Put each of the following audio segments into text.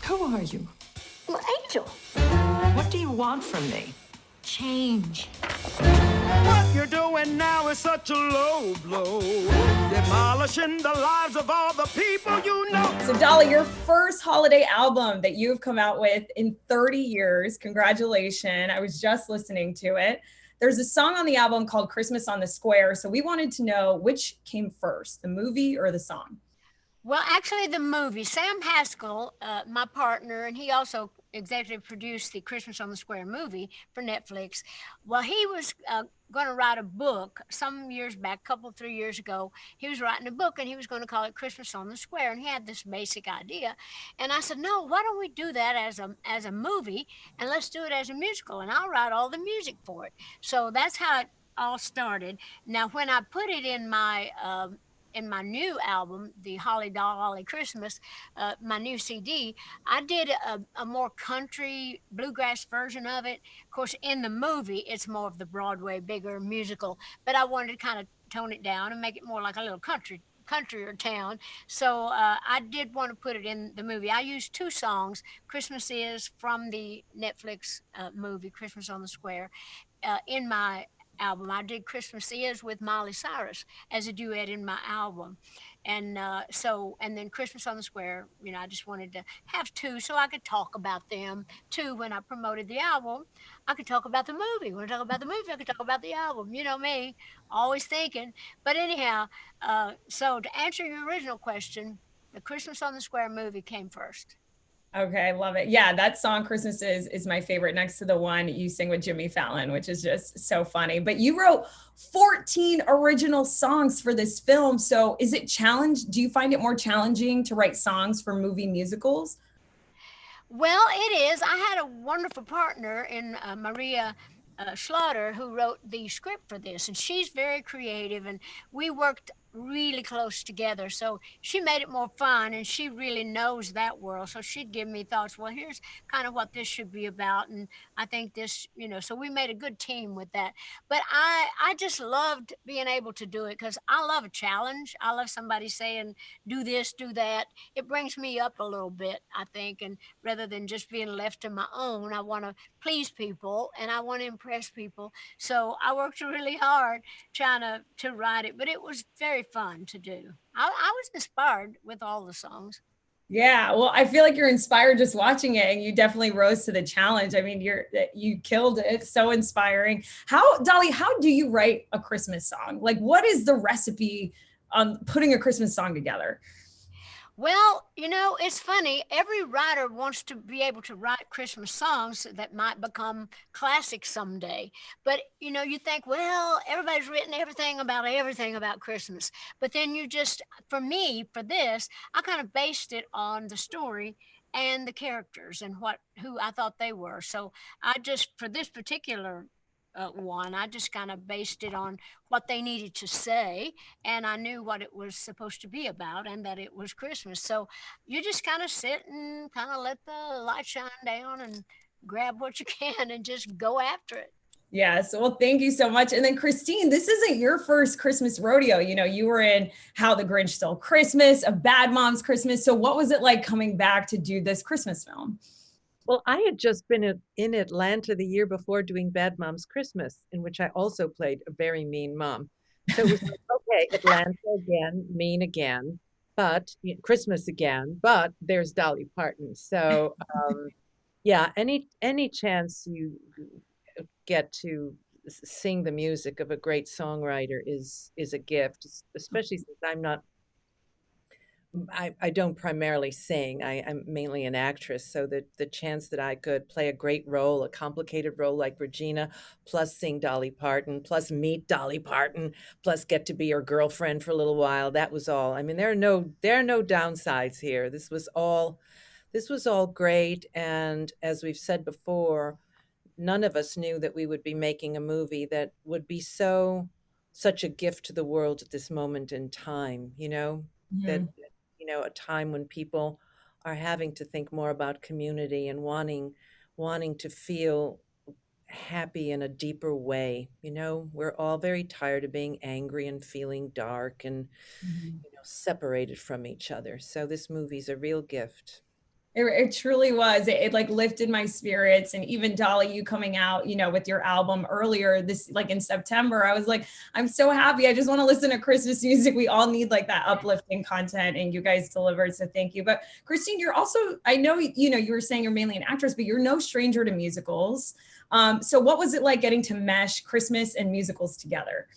Who are you? Well, Angel. What do you want from me? Change. What you're doing now is such a low blow, demolishing the lives of all the people you know. So Dolly, your first holiday album that you've come out with in 30 years. Congratulations. I was just listening to it. There's a song on the album called Christmas on the Square. So we wanted to know which came first, the movie or the song? Well, actually, the movie. Sam Haskell, my partner, and he also executive produced the Christmas on the Square movie for Netflix. Well, he was going to write a book some years back, couple, 3 years ago. He was writing a book and he was going to call it Christmas on the Square. And he had this basic idea. And I said, no, why don't we do that as a movie and let's do it as a musical and I'll write all the music for it. So that's how it all started. Now, when I put it in my new album, the Holly Dolly Christmas, my new CD, I did a more country bluegrass version of it. Of course, in the movie, it's more of the Broadway, bigger musical, but I wanted to kind of tone it down and make it more like a little country or town. So I did want to put it in the movie. I used two songs. Christmas Is from the Netflix movie, Christmas on the Square, in my album. I did Christmas Is with Miley Cyrus as a duet in my album. And and then Christmas on the Square, I just wanted to have two so I could talk about them too. When I promoted the album, I could talk about the movie. When I talk about the movie, I could talk about the album. You know me, always thinking. But anyhow, so to answer your original question, the Christmas on the Square movie came first. Okay, love it. Yeah, that song Christmas is my favorite next to the one you sing with Jimmy Fallon, which is just so funny. But you wrote 14 original songs for this film. So is it do you find it more challenging to write songs for movie musicals? Well, it is. I had a wonderful partner in Maria Schlaughter who wrote the script for this, and she's very creative, and we worked really close together. So she made it more fun, and she really knows that world. So she'd give me thoughts. Well, here's kind of what this should be about, and I think this, So we made a good team with that. But I just loved being able to do it because I love a challenge. I love somebody saying, "Do this, do that." It brings me up a little bit, I think, and rather than just being left to my own, I want to please people and I want to impress people. So I worked really hard trying to write it, but it was very fun to do. I was inspired with all the songs. Yeah, well, I feel like you're inspired just watching it, and you definitely rose to the challenge. I mean, you killed it. So inspiring. Dolly, how do you write a Christmas song? Like, what is the recipe on putting a Christmas song together? Well, it's funny. Every writer wants to be able to write Christmas songs that might become classics someday. But, you think, well, everybody's written everything about Christmas. But then for me, for this, I kind of based it on the story and the characters and who I thought they were. So for this particular one. I just kind of based it on what they needed to say, and I knew what it was supposed to be about, and that it was Christmas. So you just kind of sit and kind of let the light shine down and grab what you can and just go after it. Yes. Well, thank you so much. And then Christine, this isn't your first Christmas rodeo. You were in How the Grinch Stole Christmas, A Bad Mom's Christmas. So what was it like coming back to do this Christmas film? Well, I had just been in Atlanta the year before doing Bad Mom's Christmas, in which I also played a very mean mom. So it was like, okay, Atlanta again, mean again, but Christmas again, but there's Dolly Parton. So yeah, any chance you get to sing the music of a great songwriter is a gift, especially since I don't primarily sing. I'm mainly an actress. So the chance that I could play a great role, a complicated role like Regina, plus sing Dolly Parton, plus meet Dolly Parton, plus get to be her girlfriend for a little while, that was all. I mean, there are no downsides here. This was all great. And as we've said before, none of us knew that we would be making a movie that would be such a gift to the world at this moment in time, that a time when people are having to think more about community and wanting to feel happy in a deeper way. We're all very tired of being angry and feeling dark and separated from each other. So this movie's a real gift. It truly was. It like lifted my spirits. And even Dolly, you coming out, with your album earlier this, like in September, I was like, I'm so happy. I just want to listen to Christmas music. We all need like that uplifting content, and you guys delivered. So thank you. But Christine, you're also, I know, you were saying you're mainly an actress, but you're no stranger to musicals. So what was it like getting to mesh Christmas and musicals together?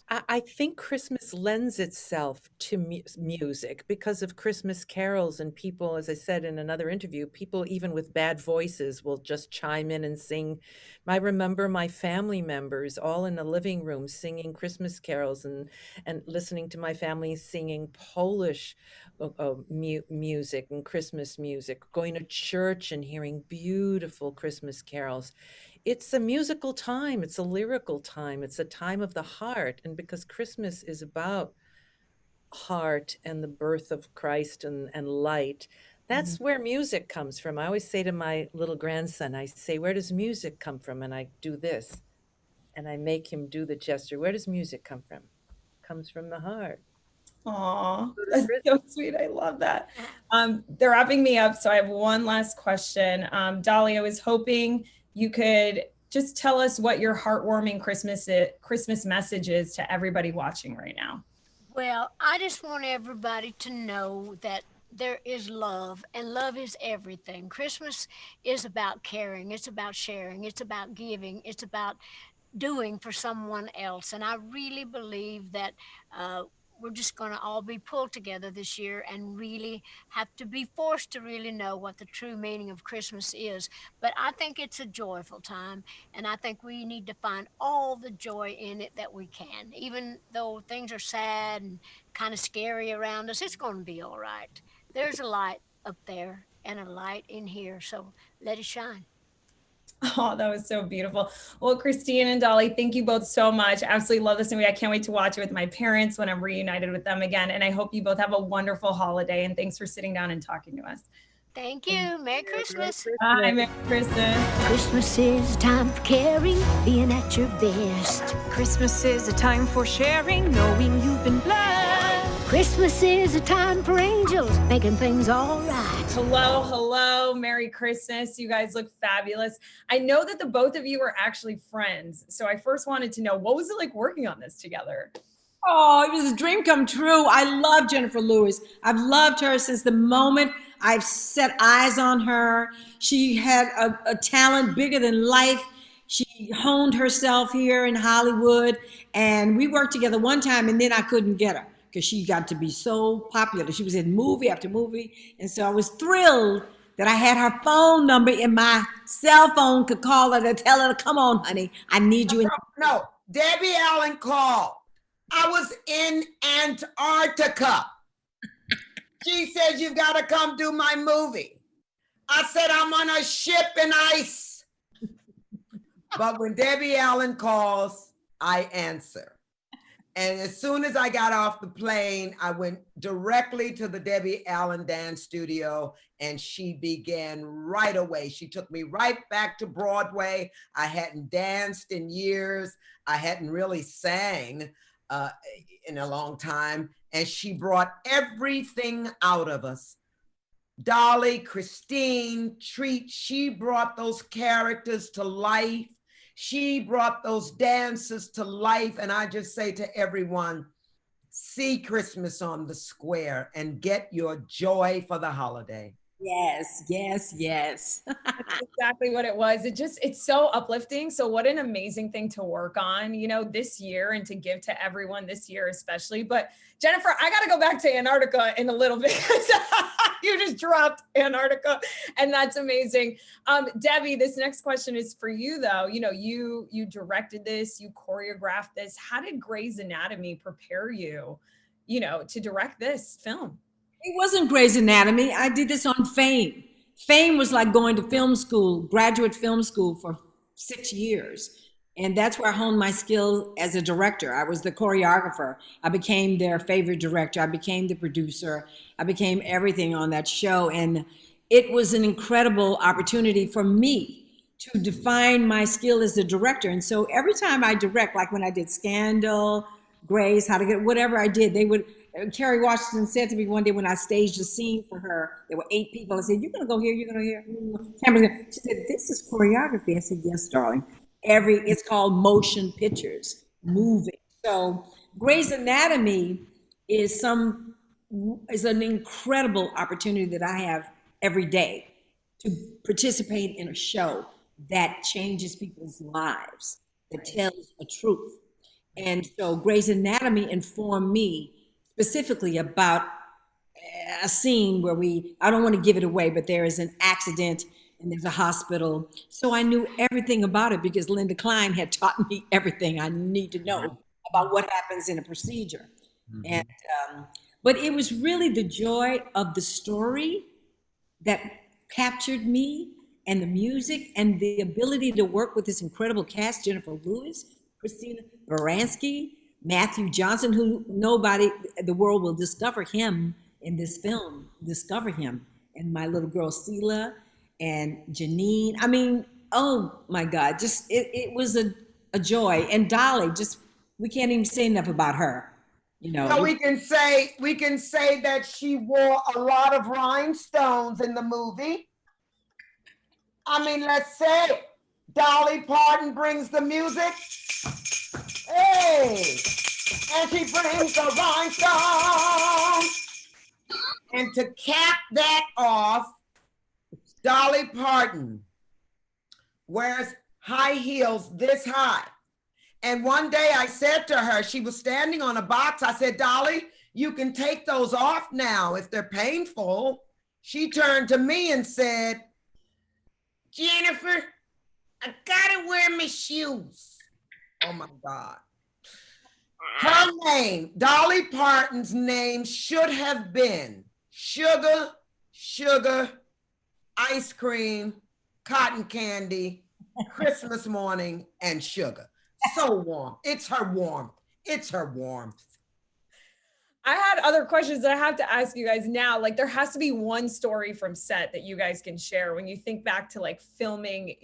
I think Christmas lends itself to music because of Christmas carols, and people, as I said in another interview, people even with bad voices will just chime in and sing. I remember my family members all in the living room singing Christmas carols, and listening to my family singing Polish music and Christmas music, going to church and hearing beautiful Christmas carols. It's a musical time, it's a lyrical time, it's a time of the heart. And because Christmas is about heart and the birth of Christ and light, that's where music comes from. I always say to my little grandson, I say, where does music come from? And I do this, and I make him do the gesture. Where does music come from? It comes from the heart. Aw, that's so sweet. I love that. They're wrapping me up, so I have one last question. Dolly, I was hoping you could just tell us what your heartwarming Christmas message is to everybody watching right now. Well, I just want everybody to know that there is love, and love is everything. Christmas is about caring, it's about sharing, it's about giving, it's about doing for someone else. And I really believe that we're just going to all be pulled together this year and really have to be forced to really know what the true meaning of Christmas is. But I think it's a joyful time, and I think we need to find all the joy in it that we can. Even though things are sad and kind of scary around us, it's going to be all right. There's a light up there and a light in here, so let it shine. Oh, that was so beautiful. Well, Christine and Dolly, thank you both so much. Absolutely love this movie. I can't wait to watch it with my parents when I'm reunited with them again. And I hope you both have a wonderful holiday. And thanks for sitting down and talking to us. Thank you. Merry Christmas. Bye, Merry Christmas. Christmas is a time for caring, being at your best. Christmas is a time for sharing, knowing you've been blessed. Christmas is a time for angels, making things all right. Hello, hello. Merry Christmas. You guys look fabulous. I know that the both of you are actually friends. So I first wanted to know, what was it like working on this together? Oh, it was a dream come true. I love Jenifer Lewis. I've loved her since the moment I've set eyes on her. She had a talent bigger than life. She honed herself here in Hollywood, and we worked together one time, and then I couldn't get her because she got to be so popular. She was in movie after movie, and so I was thrilled that I had her phone number in my cell phone, could call her to tell her, come on, honey, I need you. No, Debbie Allen called. I was in Antarctica. She said, you've got to come do my movie. I said, I'm on a ship in ice. But when Debbie Allen calls, I answer. And as soon as I got off the plane, I went directly to the Debbie Allen dance studio, and she began right away. She took me right back to Broadway. I hadn't danced in years. I hadn't really sang in a long time. And she brought everything out of us. Dolly, Christine, Treat, she brought those characters to life. She brought those dances to life. And I just say to everyone, see Christmas on the Square and get your joy for the holiday. Yes, yes, yes. That's exactly what it was. It's so uplifting. So what an amazing thing to work on, this year, and to give to everyone this year, especially. But Jenifer, I got to go back to Antarctica in a little bit because you just dropped Antarctica, and that's amazing. Debbie, this next question is for you though. You directed this, you choreographed this. How did Grey's Anatomy prepare you, to direct this film? It wasn't Grey's Anatomy. I did this on Fame. Fame was like going to film school, graduate film school for 6 years. And that's where I honed my skill as a director. I was the choreographer. I became their favorite director. I became the producer. I became everything on that show. And it was an incredible opportunity for me to define my skill as a director. And so every time I direct, like when I did Scandal, Grey's, How to Get, whatever I did, they would, Kerry Washington said to me one day when I staged a scene for her, there were 8 people. I said, "You're gonna go here. You're gonna here." She said, "This is choreography." I said, "Yes, darling. It's called motion pictures, moving." So Grey's Anatomy is an incredible opportunity that I have every day to participate in a show that changes people's lives, that tells the truth. And so Grey's Anatomy informed me specifically about a scene where I don't want to give it away, but there is an accident and there's a hospital. So I knew everything about it because Linda Klein had taught me everything I need to know about what happens in a procedure. And but it was really the joy of the story that captured me, and the music, and the ability to work with this incredible cast: Jenifer Lewis, Christina Baranski, Matthew Johnson, who the world will discover him in this film, and my little girl Sela and Jeanine. I mean, oh my God, just it was a joy. And Dolly, we can't even say enough about her. So we can say that she wore a lot of rhinestones in the movie. I mean, let's say it. Dolly Parton brings the music. Hey, and she brings the rhinestones. And to cap that off, Dolly Parton wears high heels this high. And one day I said to her, she was standing on a box. I said, "Dolly, you can take those off now if they're painful." She turned to me and said, "Jenifer, I gotta wear my shoes." Oh my God. Her name, Dolly Parton's name, should have been Sugar, Ice Cream, Cotton Candy, Christmas Morning, and Sugar. So warm. It's her warmth. I had other questions that I have to ask you guys now. Like, there has to be one story from set that you guys can share when you think back to like filming,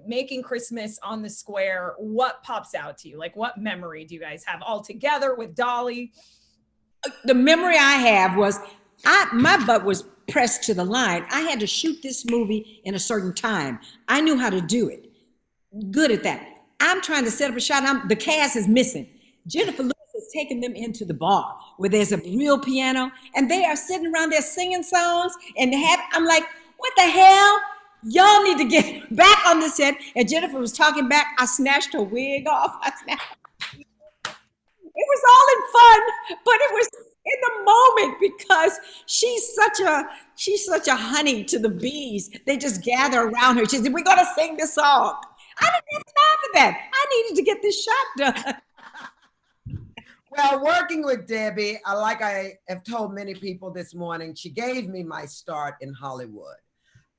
making Christmas on the Square. What pops out to you? Like, what memory do you guys have all together with Dolly? The memory I have was my butt was pressed to the line. I had to shoot this movie in a certain time. I knew how to do it. Good at that. I'm trying to set up a shot. The cast is missing. Jenifer Lewis has taken them into the bar where there's a real piano, and they are sitting around there singing songs. I'm like, what the hell? Y'all need to get back on the set. And Jenifer was talking back. I snatched her wig off. It was all in fun, but it was in the moment because she's such a honey to the bees. They just gather around her. She said, "We're gonna sing this song." I didn't have time for that. I needed to get this shot done. Well, working with Debbie, like I have told many people this morning, she gave me my start in Hollywood.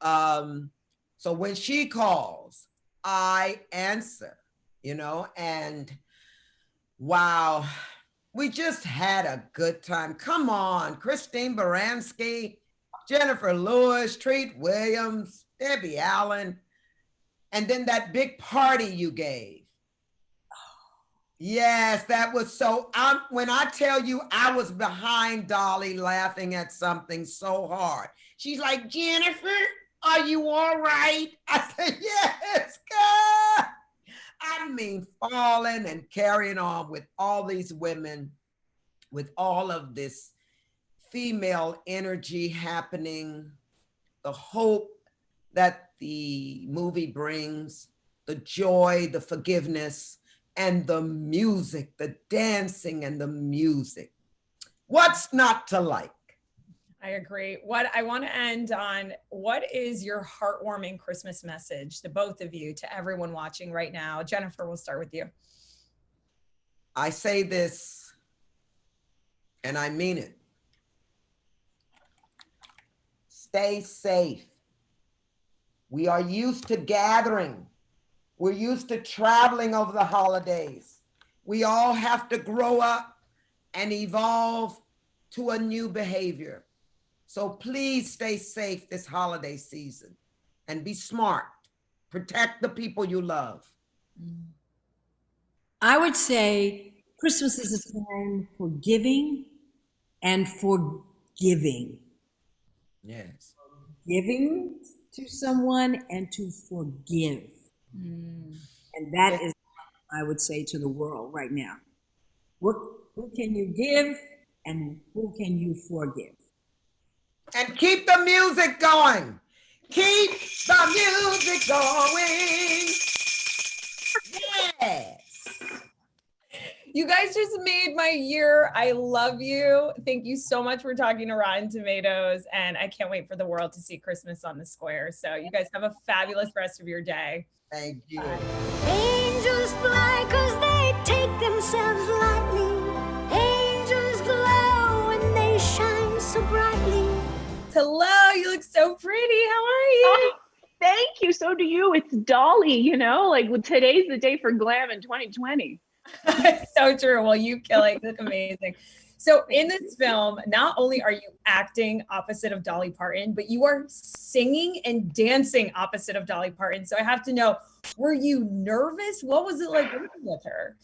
So when she calls, I answer, and wow, we just had a good time. Come on, Christine Baranski, Jenifer Lewis, Treat Williams, Debbie Allen. And then that big party you gave. Yes, that was so, when I tell you I was behind Dolly laughing at something so hard. She's like, "Jenifer, are you all right?" I said, "Yes, God." I mean, falling and carrying on with all these women, with all of this female energy happening, the hope that the movie brings, the joy, the forgiveness, and the music, the dancing and the music. What's not to like? I agree. What I want to end on, what is your heartwarming Christmas message to both of you, to everyone watching right now? Jenifer, we'll start with you. I say this, and I mean it. Stay safe. We are used to gathering. We're used to traveling over the holidays. We all have to grow up and evolve to a new behavior. So please stay safe this holiday season and be smart. Protect the people you love. I would say Christmas is a time for giving and forgiving. Yes. Giving to someone and to forgive. And that is, I would say, to the world right now. Who can you give and who can you forgive? And keep the music going. Keep the music going. Yes. You guys just made my year. I love you. Thank you so much for talking to Rotten Tomatoes. And I can't wait for the world to see Christmas on the Square. So you guys have a fabulous rest of your day. Thank you. Angels fly 'cause they take themselves lightly. Angels glow and they shine so brightly. Hello, you look so pretty. How are you? Oh, thank you. So do you. It's Dolly, like today's the day for glam in 2020. So true. Well, you kill it. You look amazing. So in this film, not only are you acting opposite of Dolly Parton, but you are singing and dancing opposite of Dolly Parton. So I have to know, were you nervous? What was it like working with her?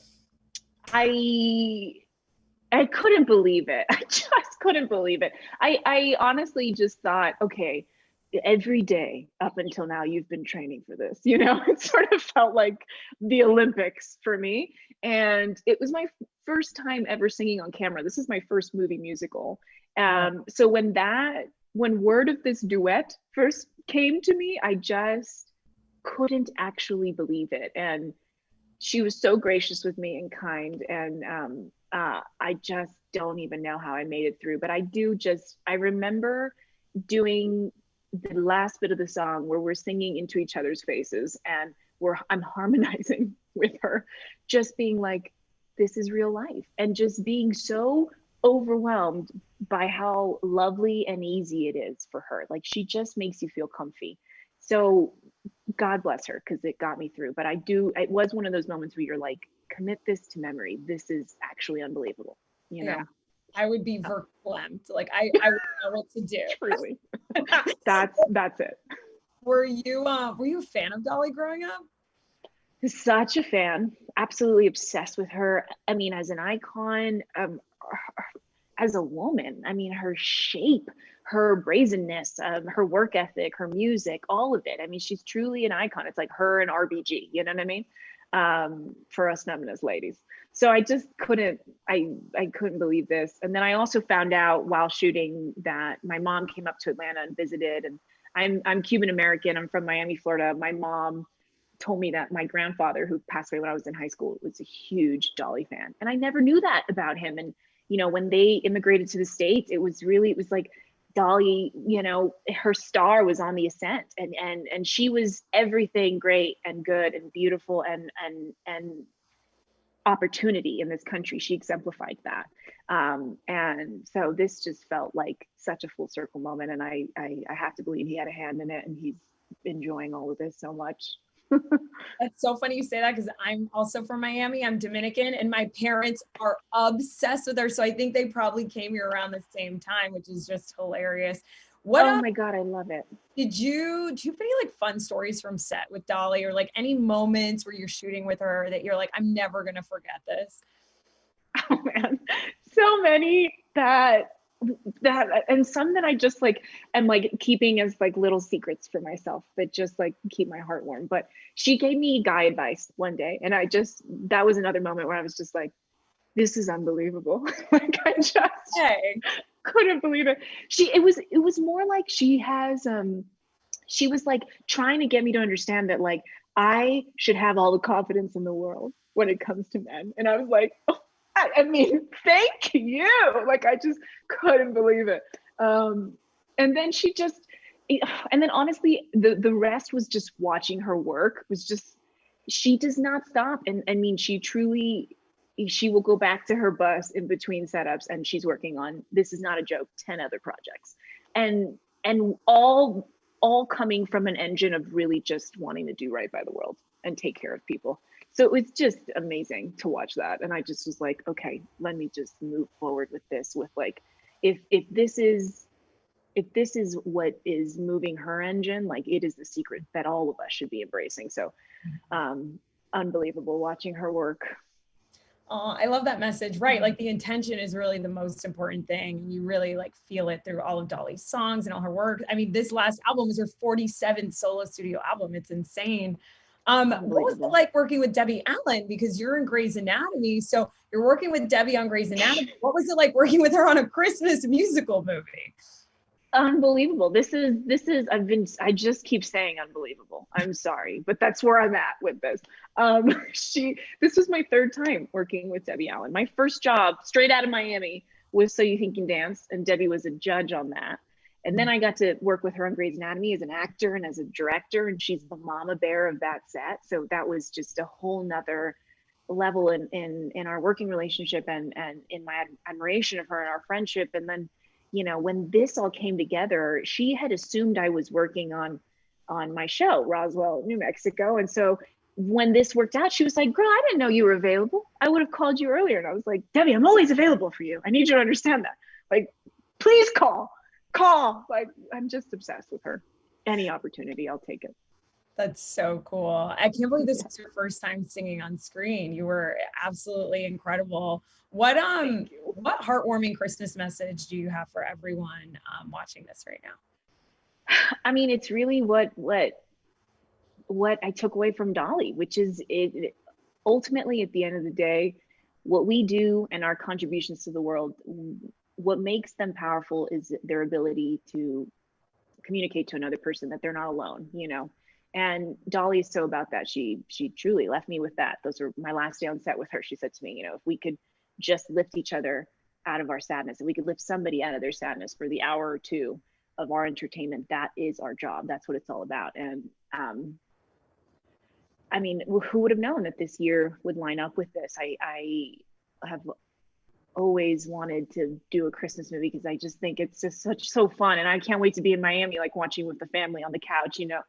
I couldn't believe it. I just couldn't believe it. I honestly just thought, okay, every day up until now, you've been training for this. It sort of felt like the Olympics for me. And it was my first time ever singing on camera. This is my first movie musical. So when word of this duet first came to me, I just couldn't actually believe it. And she was so gracious with me and kind. And I just don't even know how I made it through. But I remember doing the last bit of the song where we're singing into each other's faces and I'm harmonizing with her, just being like, this is real life, and just being so overwhelmed by how lovely and easy it is for her. Like, she just makes you feel comfy. So God bless her, because it got me through. But it was one of those moments where you're like, commit this to memory. This is actually unbelievable. Yeah. I would be verklempt. Like I would know what to do. Truly. That's it. Were you a fan of Dolly growing up? Such a fan. Absolutely obsessed with her. I mean, as an icon, as a woman, I mean, her shape, her brazenness, her work ethic, her music, all of it. I mean, she's truly an icon. It's like her and RBG, you know what I mean? For us feminist ladies. So I just couldn't believe this. And then I also found out while shooting that my mom came up to Atlanta and visited, and I'm Cuban American. I'm from Miami, Florida. My mom told me that my grandfather, who passed away when I was in high school, was a huge Dolly fan. And I never knew that about him. And, when they immigrated to the States, it was like Dolly, her star was on the ascent, and she was everything great and good and beautiful and opportunity in this country. She exemplified that. And so this just felt like such a full circle moment. And I have to believe he had a hand in it, and he's enjoying all of this so much. That's so funny you say that, because I'm also from Miami. I'm Dominican, and my parents are obsessed with her. So I think they probably came here around the same time, which is just hilarious. Oh my God, I love it. Do you have any like fun stories from set with Dolly, or like any moments where you're shooting with her that you're like, I'm never gonna forget this? Oh man, so many that and some that I just like am like keeping as like little secrets for myself that just like keep my heart warm. But she gave me guy advice one day, and that was another moment where I was just like, this is unbelievable. Like, I just couldn't believe it. It was more like she was like trying to get me to understand that like I should have all the confidence in the world when it comes to men. And I was like, oh, I mean, thank you. Like, I just couldn't believe it. And then honestly, the rest was just watching her work. Was just, she does not stop. And I mean, she will go back to her bus in between setups, and she's working on, this is not a joke, 10 other projects. And all coming from an engine of really just wanting to do right by the world and take care of people. So it was just amazing to watch that. And I just was like, okay, let me just move forward with this, with like, if this is what is moving her engine, like, it is the secret that all of us should be embracing. So unbelievable watching her work. Oh, I love that message. Right. Like the intention is really the most important thing. And you really like feel it through all of Dolly's songs and all her work. I mean, this last album is her 47th solo studio album. It's insane. What was it like working with Debbie Allen? Because you're in Grey's Anatomy. So you're working with Debbie on Grey's Anatomy. What was it like working with her on a Christmas musical movie? Unbelievable. I just keep saying unbelievable. I'm sorry, but that's where I'm at with this. This was my third time working with Debbie Allen. My first job straight out of Miami was So You Think You Can Dance, and Debbie was a judge on that. And then I got to work with her on Grey's Anatomy as an actor and as a director, and she's the mama bear of that set. So that was just a whole nother level in our working relationship and in my admiration of her and our friendship. And then, you know, when this all came together, she had assumed I was working on my show, Roswell, New Mexico. And so when this worked out, she was like, girl, I didn't know you were available. I would have called you earlier. And I was like, Debbie, I'm always available for you. I need you to understand that. Like, please call. Like, I'm just obsessed with her. Any opportunity, I'll take it. That's so cool. I can't believe this was your first time singing on screen. You were absolutely incredible. What heartwarming Christmas message do you have for everyone watching this right now? I mean, it's really what I took away from Dolly, which is it ultimately at the end of the day, what we do and our contributions to the world, what makes them powerful is their ability to communicate to another person that they're not alone, you know. And Dolly is so about that. She truly left me with that. Those were my last day on set with her. She said to me, you know, if we could just lift each other out of our sadness, if we could lift somebody out of their sadness for the hour or two of our entertainment, that is our job. That's what it's all about. And I mean, who would have known that this year would line up with this? I have always wanted to do a Christmas movie because I just think it's just so fun. And I can't wait to be in Miami, like watching with the family on the couch, you know.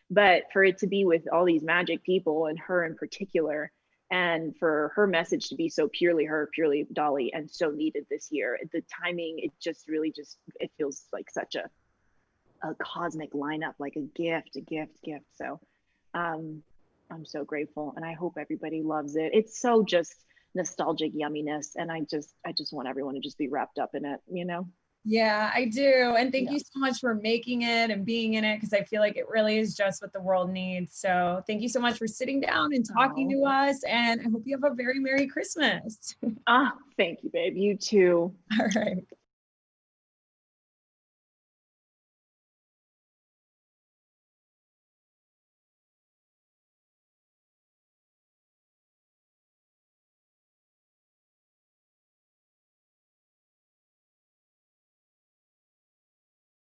But for it to be with all these magic people and her in particular, and for her message to be so purely her, purely Dolly, and so needed this year, the timing, it just really it feels like such a cosmic lineup, like a gift. So I'm so grateful, and I hope everybody loves it. It's so just nostalgic yumminess, and I just want everyone to just be wrapped up in it, you know. Yeah, I do. And thank you so much for making it and being in it, because I feel like it really is just what the world needs. So thank you so much for sitting down and talking to us. And I hope you have a very Merry Christmas. Thank you, babe. You too. All right.